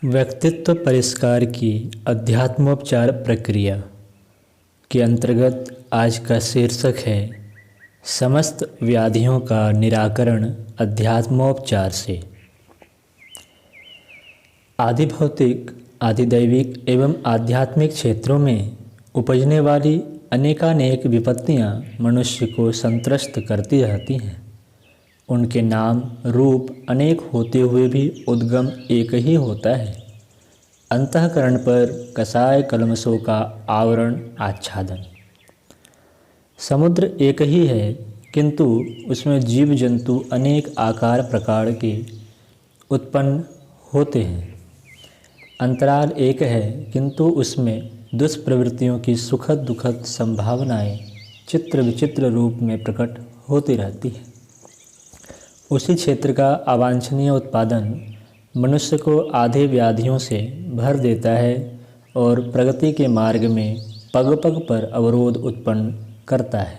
व्यक्तित्व परिष्कार की अध्यात्मोपचार प्रक्रिया के अंतर्गत आज का शीर्षक है समस्त व्याधियों का निराकरण अध्यात्मोपचार से। आदि भौतिक, आदि दैविक एवं आध्यात्मिक क्षेत्रों में उपजने वाली अनेकानेक विपत्तियां मनुष्य को संत्रस्त करती रहती हैं। उनके नाम रूप अनेक होते हुए भी उद्गम एक ही होता है। अंतःकरण पर कसाय कल्मषों का आवरण आच्छादन। समुद्र एक ही है, किंतु उसमें जीव जंतु अनेक आकार प्रकार के उत्पन्न होते हैं। अंतराल एक है, किंतु उसमें दुष्प्रवृत्तियों की सुखद दुखद संभावनाएं चित्र विचित्र रूप में प्रकट होती रहती है। उसी क्षेत्र का अवांछनीय उत्पादन मनुष्य को आधे व्याधियों से भर देता है और प्रगति के मार्ग में पग पग पर अवरोध उत्पन्न करता है।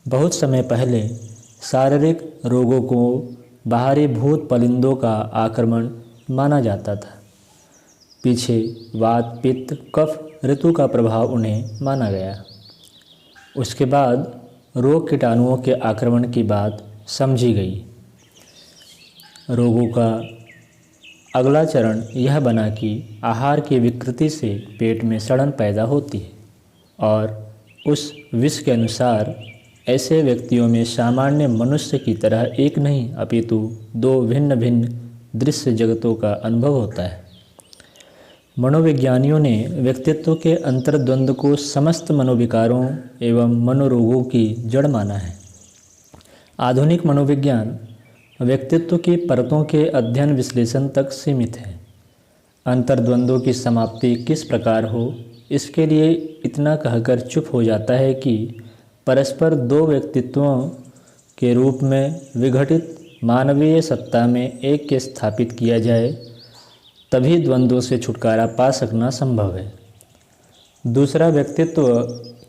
बहुत समय पहले शारीरिक रोगों को बाहरी भूत परिंदों का आक्रमण माना जाता था। पीछे वात पित्त कफ ऋतु का प्रभाव उन्हें माना गया। उसके बाद रोग कीटाणुओं के आक्रमण की बात समझी गई। रोगों का अगला चरण यह बना कि आहार की विकृति से पेट में सड़न पैदा होती है और उस विष के अनुसार ऐसे व्यक्तियों में सामान्य मनुष्य की तरह एक नहीं अपितु दो भिन्न भिन्न दृश्य जगतों का अनुभव होता है। मनोविज्ञानियों ने व्यक्तित्व के अंतर्द्वंद को समस्त मनोविकारों एवं मनोरोगों की जड़ माना है। आधुनिक मनोविज्ञान व्यक्तित्व की परतों के अध्ययन विश्लेषण तक सीमित है। अंतर्द्वंद्वों की समाप्ति किस प्रकार हो, इसके लिए इतना कहकर चुप हो जाता है कि परस्पर दो व्यक्तित्वों के रूप में विघटित मानवीय सत्ता में एक के स्थापित किया जाए, तभी द्वंद्वों से छुटकारा पा सकना संभव है। दूसरा व्यक्तित्व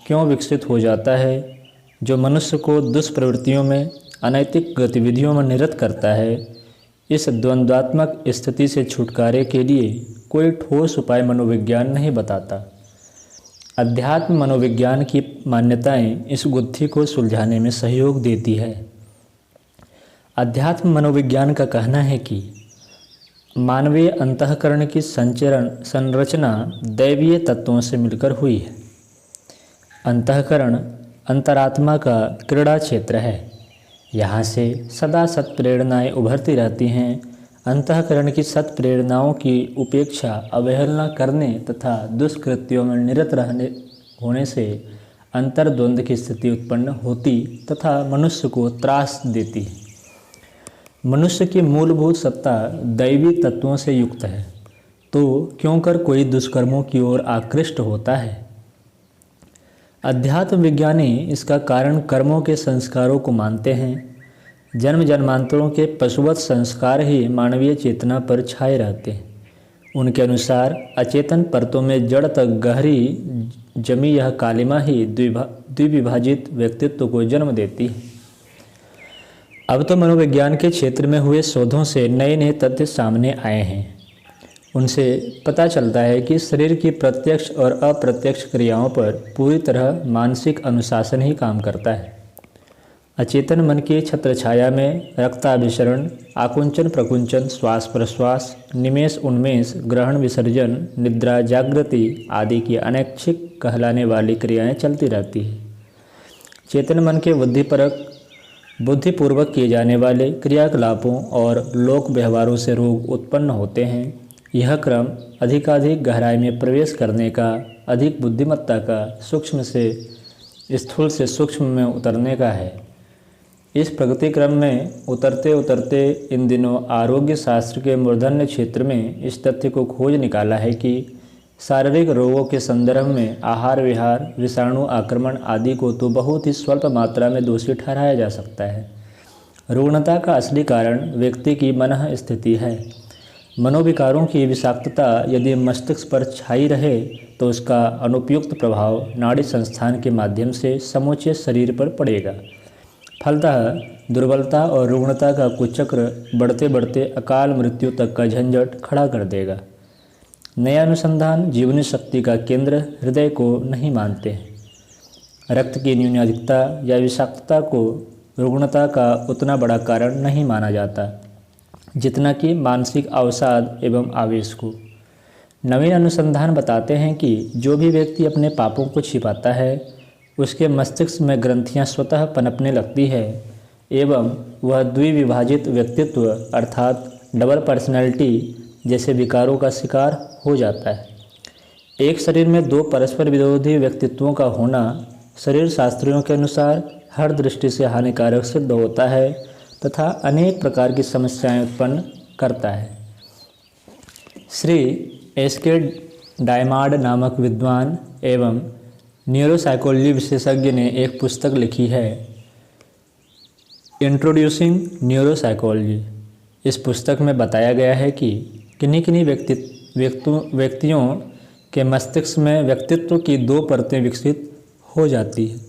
क्यों विकसित हो जाता है जो मनुष्य को दुष्प्रवृत्तियों में अनैतिक गतिविधियों में निरत करता है। इस द्वंद्वात्मक स्थिति से छुटकारे के लिए कोई ठोस उपाय मनोविज्ञान नहीं बताता। अध्यात्म मनोविज्ञान की मान्यताएं इस गुत्थी को सुलझाने में सहयोग देती है। अध्यात्म मनोविज्ञान का कहना है कि मानवीय अंतःकरण की संरचना दैवीय तत्वों से मिलकर हुई है। अंतःकरण अंतरात्मा का क्रीड़ा क्षेत्र है। यहाँ से सदा सत्प्रेरणाएँ उभरती रहती हैं। अंतःकरण की सत्प्रेरणाओं की उपेक्षा अवहेलना करने तथा दुष्कृत्यों में निरत होने से अंतर्द्वंद की स्थिति उत्पन्न होती तथा मनुष्य को त्रास देती है। मनुष्य की मूलभूत सत्ता दैवी तत्वों से युक्त है, तो क्यों कर कोई दुष्कर्मों की ओर आकृष्ट होता है। अध्यात्म विज्ञानी इसका कारण कर्मों के संस्कारों को मानते हैं। जन्म जन्मांतरों के पशुवत संस्कार ही मानवीय चेतना पर छाए रहते हैं। उनके अनुसार अचेतन परतों में जड़ तक गहरी जमी यह कालिमा ही द्विविभाजित व्यक्तित्व को जन्म देती है। अब तो मनोविज्ञान के क्षेत्र में हुए शोधों से नए नए तथ्य सामने आए हैं। उनसे पता चलता है कि शरीर की प्रत्यक्ष और अप्रत्यक्ष क्रियाओं पर पूरी तरह मानसिक अनुशासन ही काम करता है। अचेतन मन की छत्रछाया में रक्ताभिसरण, आकुंचन प्रकुंचन, श्वास प्रश्वास, निमेष उन्मेष, ग्रहण विसर्जन, निद्रा जागृति आदि की अनैच्छिक कहलाने वाली क्रियाएं चलती रहती हैं। चेतन मन के बुद्धिपूर्वक किए जाने वाले क्रियाकलापों और लोक व्यवहारों से रोग उत्पन्न होते हैं। यह क्रम अधिकाधिक गहराई में प्रवेश करने का, अधिक बुद्धिमत्ता का, सूक्ष्म से स्थूल से सूक्ष्म में उतरने का है। इस प्रगति क्रम में उतरते उतरते इन दिनों आरोग्य शास्त्र के मूर्धन्य क्षेत्र में इस तथ्य को खोज निकाला है कि शारीरिक रोगों के संदर्भ में आहार विहार, विषाणु आक्रमण आदि को तो बहुत ही स्वल्प मात्रा में दोषी ठहराया जा सकता है। रुग्णता का असली कारण व्यक्ति की मनः स्थिति है। मनोविकारों की विषाक्तता यदि मस्तिष्क पर छाई रहे तो उसका अनुपयुक्त प्रभाव नाड़ी संस्थान के माध्यम से समूचे शरीर पर पड़ेगा। फलतः दुर्बलता और रुग्णता का कुचक्र बढ़ते बढ़ते अकाल मृत्यु तक का झंझट खड़ा कर देगा। नया अनुसंधान जीवनी शक्ति का केंद्र हृदय को नहीं मानते हैं। रक्त की न्यूनाधिकता या विषाक्तता को रुग्णता का उतना बड़ा कारण नहीं माना जाता जितना कि मानसिक अवसाद एवं आवेश को। नवीन अनुसंधान बताते हैं कि जो भी व्यक्ति अपने पापों को छिपाता है उसके मस्तिष्क में ग्रंथियां स्वतः पनपने लगती है एवं वह द्विविभाजित व्यक्तित्व अर्थात डबल पर्सनैलिटी जैसे विकारों का शिकार हो जाता है। एक शरीर में दो परस्पर विरोधी व्यक्तित्वों का होना शरीर शास्त्रियों के अनुसार हर दृष्टि से हानिकारक सिद्ध होता है तथा अनेक प्रकार की समस्याएं उत्पन्न करता है। श्री एस.के. डायमार्ड नामक विद्वान एवं न्यूरोसाइकोलॉजी विशेषज्ञ ने एक पुस्तक लिखी है, इंट्रोड्यूसिंग न्यूरोसाइकोलॉजी। इस पुस्तक में बताया गया है कि किन्हीं व्यक्तियों के मस्तिष्क में व्यक्तित्व की दो परतें विकसित हो जाती हैं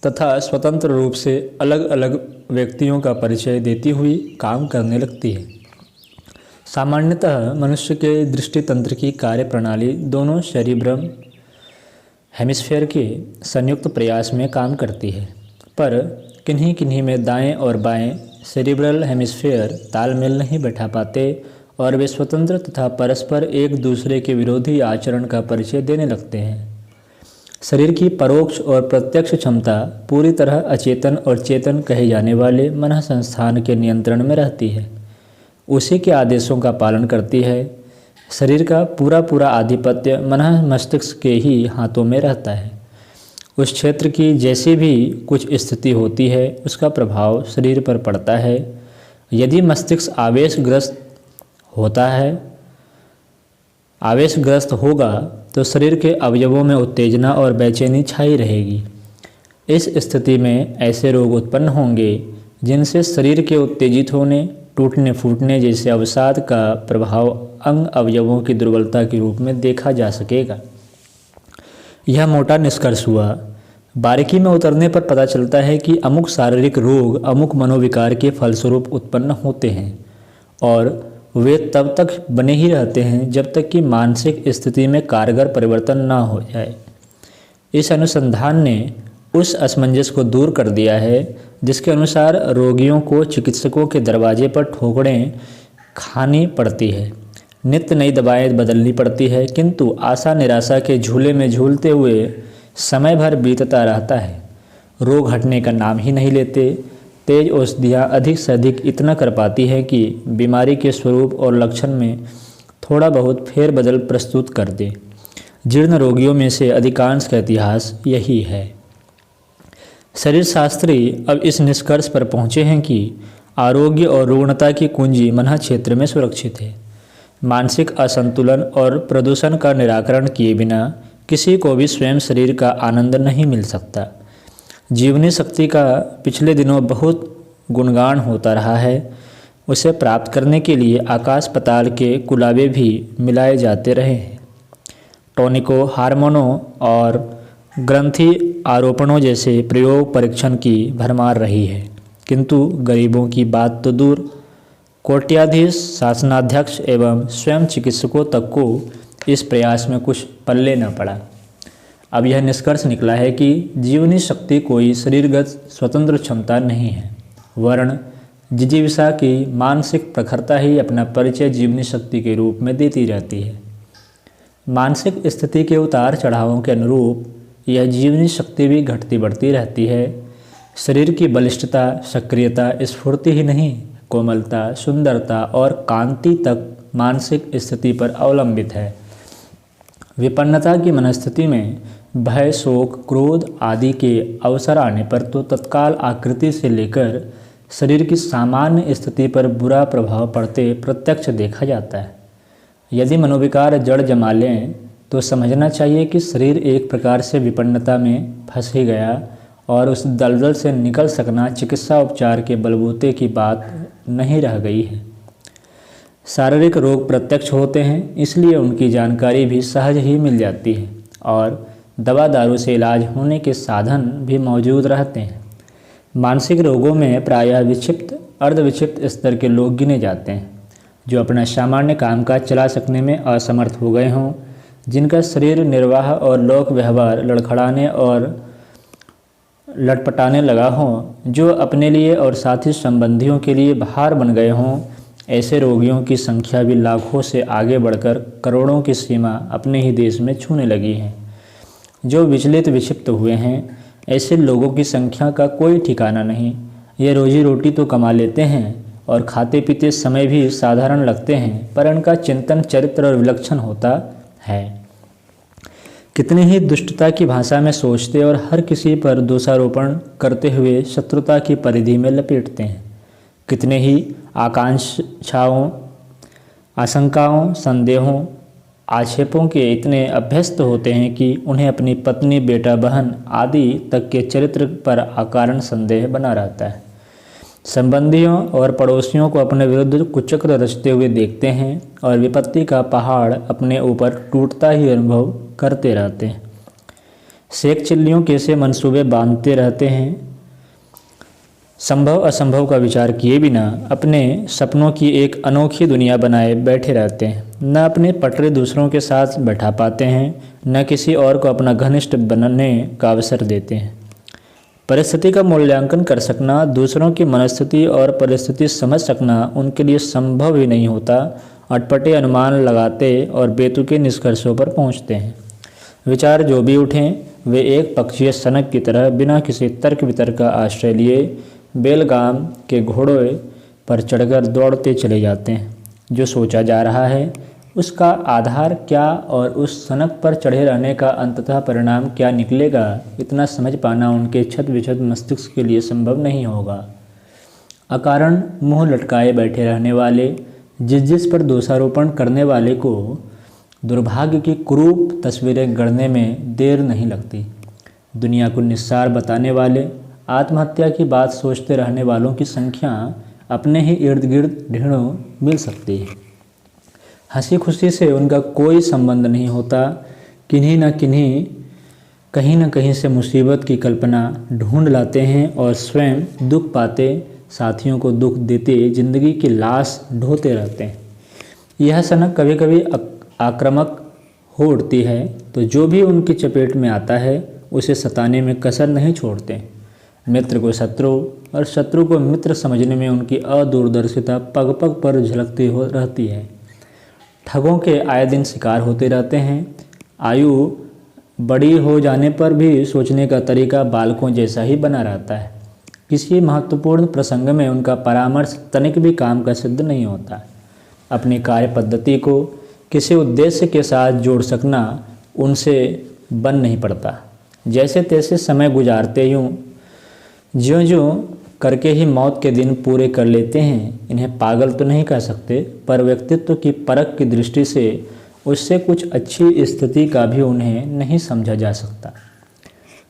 तथा स्वतंत्र रूप से अलग अलग व्यक्तियों का परिचय देती हुई काम करने लगती है। सामान्यतः मनुष्य के दृष्टि तंत्र की कार्य प्रणाली दोनों सेरिब्रम हेमिस्फेयर के संयुक्त प्रयास में काम करती है, पर किन्हीं में दाएं और बाएं सेरिब्रल हेमिस्फेयर तालमेल नहीं बैठा पाते और वे स्वतंत्र तथा परस्पर एक दूसरे के विरोधी आचरण का परिचय देने लगते हैं। शरीर की परोक्ष और प्रत्यक्ष क्षमता पूरी तरह अचेतन और चेतन कहे जाने वाले मन संस्थान के नियंत्रण में रहती है, उसी के आदेशों का पालन करती है। शरीर का पूरा आधिपत्य मन मस्तिष्क के ही हाथों में रहता है। उस क्षेत्र की जैसी भी कुछ स्थिति होती है उसका प्रभाव शरीर पर पड़ता है। यदि मस्तिष्क आवेशग्रस्त होगा तो शरीर के अवयवों में उत्तेजना और बेचैनी छाई रहेगी। इस स्थिति में ऐसे रोग उत्पन्न होंगे जिनसे शरीर के उत्तेजित होने, टूटने फूटने जैसे अवसाद का प्रभाव अंग अवयवों की दुर्बलता के रूप में देखा जा सकेगा। यह मोटा निष्कर्ष हुआ। बारीकी में उतरने पर पता चलता है कि अमुक शारीरिक रोग अमुक मनोविकार के फलस्वरूप उत्पन्न होते हैं और वे तब तक बने ही रहते हैं जब तक कि मानसिक स्थिति में कारगर परिवर्तन न हो जाए। इस अनुसंधान ने उस असमंजस को दूर कर दिया है जिसके अनुसार रोगियों को चिकित्सकों के दरवाजे पर ठोकरें खानी पड़ती है, नित्य नई दवाएं बदलनी पड़ती है, किंतु आशा निराशा के झूले में झूलते हुए समय भर बीतता रहता है। रोग हटने का नाम ही नहीं लेते। तेज औषधियाँ अधिक से अधिक इतना कर पाती है कि बीमारी के स्वरूप और लक्षण में थोड़ा बहुत फेरबदल प्रस्तुत कर दे। जीर्ण रोगियों में से अधिकांश का इतिहास यही है। शरीर शास्त्री अब इस निष्कर्ष पर पहुँचे हैं कि आरोग्य और रुग्णता की कुंजी मन क्षेत्र में सुरक्षित है। मानसिक असंतुलन और प्रदूषण का निराकरण किए बिना किसी को भी स्वयं शरीर का आनंद नहीं मिल सकता। जीवनी शक्ति का पिछले दिनों बहुत गुणगान होता रहा है। उसे प्राप्त करने के लिए आकाश पाताल के कुलावे भी मिलाए जाते रहे हैं। टॉनिकों, हार्मोनों और ग्रंथि आरोपणों जैसे प्रयोग परीक्षण की भरमार रही है, किंतु गरीबों की बात तो दूर, कोट्याधीश, शासनाध्यक्ष एवं स्वयं चिकित्सकों तक को इस प्रयास में कुछ पल्ले न पड़ा। अब यह निष्कर्ष निकला है कि जीवनी शक्ति कोई शरीरगत स्वतंत्र क्षमता नहीं है, वरन जिजीविषा की मानसिक प्रखरता ही अपना परिचय जीवनी शक्ति के रूप में देती रहती है। मानसिक स्थिति के उतार चढ़ावों के अनुरूप यह जीवनी शक्ति भी घटती बढ़ती रहती है। शरीर की बलिष्ठता, सक्रियता, स्फूर्ति ही नहीं, कोमलता, सुंदरता और कांति तक मानसिक स्थिति पर अवलंबित है। विपन्नता की मनस्थिति में भय, शोक, क्रोध आदि के अवसर आने पर तो तत्काल आकृति से लेकर शरीर की सामान्य स्थिति पर बुरा प्रभाव पड़ते प्रत्यक्ष देखा जाता है। यदि मनोविकार जड़ जमा लें तो समझना चाहिए कि शरीर एक प्रकार से विपन्नता में फंस ही गया और उस दलदल से निकल सकना चिकित्सा उपचार के बलबूते की बात नहीं रह गई है। शारीरिक रोग प्रत्यक्ष होते हैं, इसलिए उनकी जानकारी भी सहज ही मिल जाती है और दवा दारू से इलाज होने के साधन भी मौजूद रहते हैं। मानसिक रोगों में प्रायः विक्षिप्त, अर्धविक्षिप्त स्तर के लोग गिने जाते हैं, जो अपना सामान्य कामकाज चला सकने में असमर्थ हो गए हों, जिनका शरीर निर्वाह और लोक व्यवहार लड़खड़ाने और लटपटाने लगा हो, जो अपने लिए और साथी संबंधियों के लिए भार बन गए हों, ऐसे रोगियों की संख्या भी लाखों से आगे बढ़कर करोड़ों की सीमा अपने ही देश में छूने लगी है। जो विचलित विक्षिप्त हुए हैं, ऐसे लोगों की संख्या का कोई ठिकाना नहीं। ये रोजी रोटी तो कमा लेते हैं और खाते पीते समय भी साधारण लगते हैं, पर इनका चिंतन चरित्र और विलक्षण होता है। कितनी ही दुष्टता की भाषा में सोचते और हर किसी पर दोषारोपण करते हुए शत्रुता की परिधि में लपेटते हैं। कितने ही आकांक्षाओं, आशंकाओं, संदेहों, आक्षेपों के इतने अभ्यस्त होते हैं कि उन्हें अपनी पत्नी, बेटा, बहन आदि तक के चरित्र पर अकारण संदेह बना रहता है। संबंधियों और पड़ोसियों को अपने विरुद्ध कुचक्र रचते हुए देखते हैं और विपत्ति का पहाड़ अपने ऊपर टूटता ही अनुभव करते रहते हैं। शेख चिल्लियों के से मंसूबे बांधते रहते हैं, संभव असंभव का विचार किए बिना अपने सपनों की एक अनोखी दुनिया बनाए बैठे रहते हैं। न अपने पटरे दूसरों के साथ बैठा पाते हैं, न किसी और को अपना घनिष्ठ बनने का अवसर देते हैं। परिस्थिति का मूल्यांकन कर सकना, दूसरों की मनस्थिति और परिस्थिति समझ सकना उनके लिए संभव ही नहीं होता। अटपटे अनुमान लगाते और बेतुके निष्कर्षों पर पहुंचते हैं। विचार जो भी उठें, वे एक पक्षीय सनक की तरह बिना किसी तर्क वितर्क का आश्रय लिए बेलगाम के घोड़े पर चढ़कर दौड़ते चले जाते हैं। जो सोचा जा रहा है उसका आधार क्या और उस सनक पर चढ़े रहने का अंततः परिणाम क्या निकलेगा, इतना समझ पाना उनके छत विछत मस्तिष्क के लिए संभव नहीं होगा। अकारण मुंह लटकाए बैठे रहने वाले, जिस पर दोषारोपण करने वाले को दुर्भाग्य की कुरूप तस्वीरें गढ़ने में देर नहीं लगती। दुनिया को निस्सार बताने वाले, आत्महत्या की बात सोचते रहने वालों की संख्या अपने ही इर्द गिर्द ढेरों मिल सकती है। हंसी खुशी से उनका कोई संबंध नहीं होता। कहीं न कहीं से मुसीबत की कल्पना ढूंढ लाते हैं और स्वयं दुख पाते साथियों को दुख देते जिंदगी की लाश ढोते रहते हैं। यह सनक कभी कभी आक्रामक हो उठती है तो जो भी उनकी चपेट में आता है उसे सताने में कसर नहीं छोड़ते। मित्र को शत्रु और शत्रु को मित्र समझने में उनकी अदूरदर्शिता पग पग पर झलकती हो रहती है। ठगों के आए दिन शिकार होते रहते हैं। आयु बड़ी हो जाने पर भी सोचने का तरीका बालकों जैसा ही बना रहता है। किसी महत्वपूर्ण प्रसंग में उनका परामर्श तनिक भी काम का सिद्ध नहीं होता। अपनी कार्य पद्धति को किसी उद्देश्य के साथ जोड़ सकना उनसे बन नहीं पड़ता। जैसे तैसे समय गुजारते ज्यों ज्यों करके ही मौत के दिन पूरे कर लेते हैं। इन्हें पागल तो नहीं कह सकते, पर व्यक्तित्व की परख की दृष्टि से उससे कुछ अच्छी स्थिति का भी उन्हें नहीं समझा जा सकता।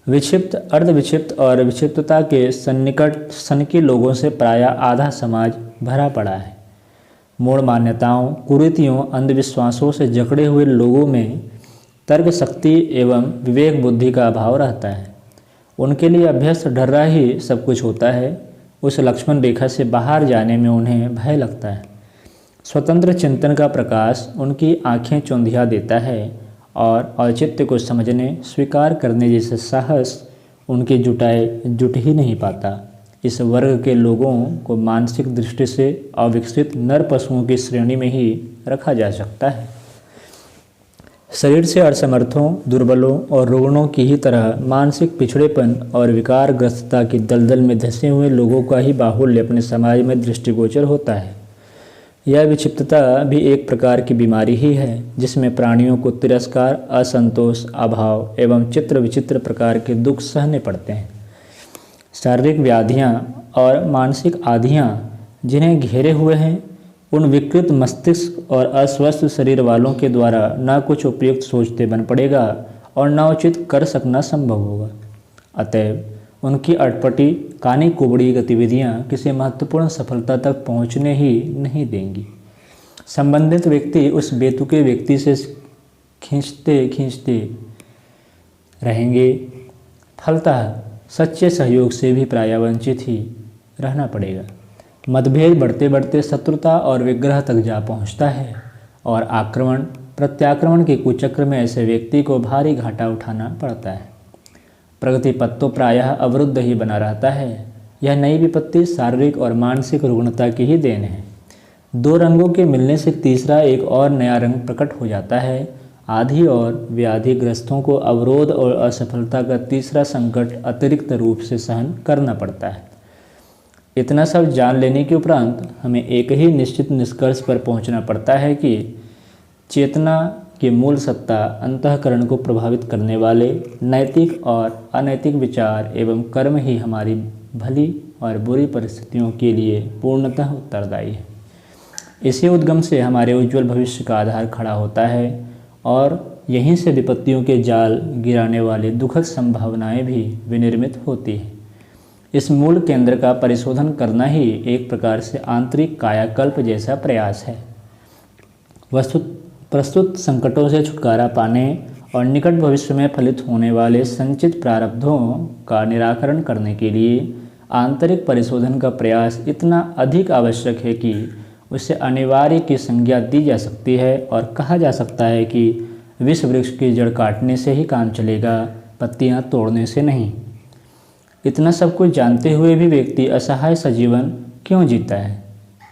विक्षिप्त, अर्धविक्षिप्त और विक्षिप्तता के सन्निकट सनकी लोगों से प्रायः आधा समाज भरा पड़ा है। मूढ़ मान्यताओं, कुरीतियों, अंधविश्वासों से जकड़े हुए लोगों में तर्क शक्ति एवं विवेक बुद्धि का अभाव रहता है। उनके लिए अभ्यस्त ढर्रा ही सब कुछ होता है। उस लक्ष्मण रेखा से बाहर जाने में उन्हें भय लगता है। स्वतंत्र चिंतन का प्रकाश उनकी आंखें चौंधिया देता है और औचित्य को समझने, स्वीकार करने जैसे साहस उनके जुट ही नहीं पाता। इस वर्ग के लोगों को मानसिक दृष्टि से अविकसित नर पशुओं की श्रेणी में ही रखा जा सकता है। शरीर से असमर्थों, दुर्बलों और रुग्णों की ही तरह मानसिक पिछड़ेपन और विकारग्रस्तता की दलदल में धंसे हुए लोगों का ही बाहुल्य अपने समाज में दृष्टिगोचर होता है। यह विक्षिप्तता भी एक प्रकार की बीमारी ही है, जिसमें प्राणियों को तिरस्कार, असंतोष, अभाव एवं चित्र विचित्र प्रकार के दुख सहने पड़ते हैं। शारीरिक व्याधियाँ और मानसिक आधियाँ जिन्हें घेरे हुए हैं, उन विकृत मस्तिष्क और अस्वस्थ शरीर वालों के द्वारा न कुछ उपयुक्त सोचते बन पड़ेगा और न उचित कर सकना संभव होगा। अतएव उनकी अटपटी कानी कुबड़ी गतिविधियां किसी महत्वपूर्ण सफलता तक पहुंचने ही नहीं देंगी। संबंधित व्यक्ति उस बेतुके व्यक्ति से खींचते रहेंगे। फलतः सच्चे सहयोग से भी प्रायः वंचित ही रहना पड़ेगा। मतभेद बढ़ते बढ़ते शत्रुता और विग्रह तक जा पहुंचता है और आक्रमण प्रत्याक्रमण के कुचक्र में ऐसे व्यक्ति को भारी घाटा उठाना पड़ता है। प्रगति पथ तो प्रायः अवरुद्ध ही बना रहता है। यह नई विपत्ति शारीरिक और मानसिक रुग्णता की ही देन है। दो रंगों के मिलने से तीसरा एक और नया रंग प्रकट हो जाता है। आधि और व्याधिग्रस्तों को अवरोध और असफलता का तीसरा संकट अतिरिक्त रूप से सहन करना पड़ता है। इतना सब जान लेने के उपरांत हमें एक ही निश्चित निष्कर्ष पर पहुंचना पड़ता है कि चेतना की मूल सत्ता अंतःकरण को प्रभावित करने वाले नैतिक और अनैतिक विचार एवं कर्म ही हमारी भली और बुरी परिस्थितियों के लिए पूर्णतः उत्तरदायी है। इसी उद्गम से हमारे उज्जवल भविष्य का आधार खड़ा होता है और यहीं से विपत्तियों के जाल गिराने वाले दुखद संभावनाएं भी विनिर्मित होती हैं। इस मूल केंद्र का परिशोधन करना ही एक प्रकार से आंतरिक कायाकल्प जैसा प्रयास है। प्रस्तुत संकटों से छुटकारा पाने और निकट भविष्य में फलित होने वाले संचित प्रारब्धों का निराकरण करने के लिए आंतरिक परिशोधन का प्रयास इतना अधिक आवश्यक है कि उससे अनिवार्य की संज्ञा दी जा सकती है और कहा जा सकता है कि विष वृक्ष की जड़ काटने से ही काम चलेगा, पत्तियां तोड़ने से नहीं। इतना सब कुछ जानते हुए भी व्यक्ति असहाय सा जीवन क्यों जीता है,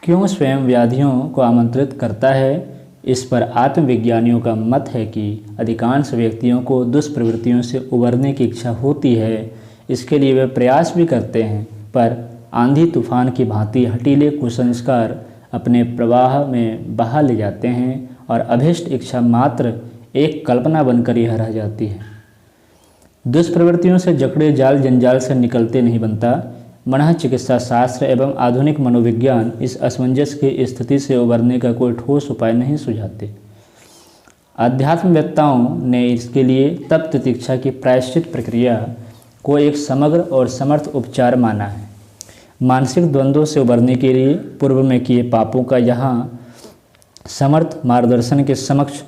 क्यों स्वयं व्याधियों को आमंत्रित करता है? इस पर आत्मविज्ञानियों का मत है कि अधिकांश व्यक्तियों को दुष्प्रवृत्तियों से उबरने की इच्छा होती है। इसके लिए वे प्रयास भी करते हैं, पर आंधी तूफान की भांति हटीले कुसंस्कार अपने प्रवाह में बहा ले जाते हैं और अभीष्ट इच्छा मात्र एक कल्पना बनकर यह रह जाती है। दुष्प्रवृत्तियों से जकड़े जाल जंजाल से निकलते नहीं बनता। मनः चिकित्सा शास्त्र एवं आधुनिक मनोविज्ञान इस असमंजस की स्थिति से उबरने का कोई ठोस उपाय नहीं सुझाते। अध्यात्मवेत्ताओं ने इसके लिए तप तितिक्षा की प्रायश्चित प्रक्रिया को एक समग्र और समर्थ उपचार माना है। मानसिक द्वंद्वों से उबरने के लिए पूर्व में किए पापों का यहाँ समर्थ मार्गदर्शन के समक्ष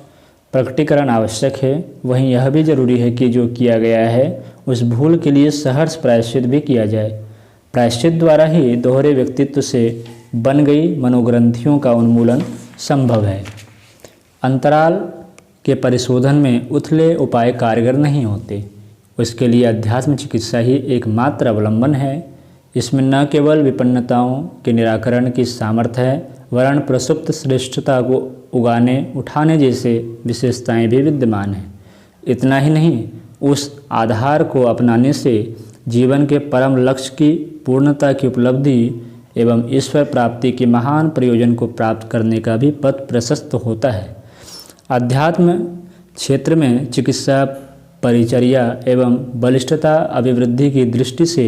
प्रकटीकरण आवश्यक है। वहीं यह भी जरूरी है कि जो किया गया है उस भूल के लिए सहर्ष प्रायश्चित भी किया जाए। प्रायश्चित द्वारा ही दोहरे व्यक्तित्व से बन गई मनोग्रंथियों का उन्मूलन संभव है। अंतराल के परिशोधन में उथले उपाय कारगर नहीं होते। उसके लिए अध्यात्म चिकित्सा ही एकमात्र अवलंबन है। इसमें न केवल विपन्नताओं के निराकरण की सामर्थ्य है, वरन प्रसुप्त श्रेष्ठता को उठाने जैसे विशेषताएं भी विद्यमान हैं। इतना ही नहीं, उस आधार को अपनाने से जीवन के परम लक्ष्य की पूर्णता की उपलब्धि एवं ईश्वर प्राप्ति के महान प्रयोजन को प्राप्त करने का भी पथ प्रशस्त होता है। अध्यात्म क्षेत्र में चिकित्सा परिचर्या एवं बलिष्ठता अभिवृद्धि की दृष्टि से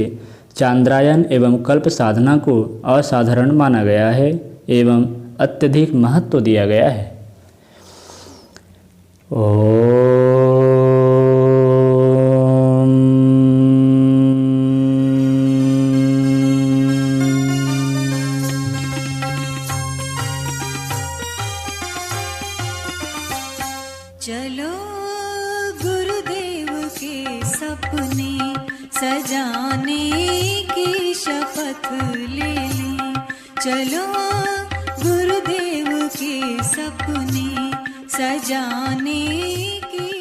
चांद्रायन एवं कल्प साधना को असाधारण माना गया है एवं अत्यधिक महत्व दिया गया है। चलो गुरुदेव के सपने सजाने की शपथ ले लें। चलो गुरुदेव के सपने सजाने की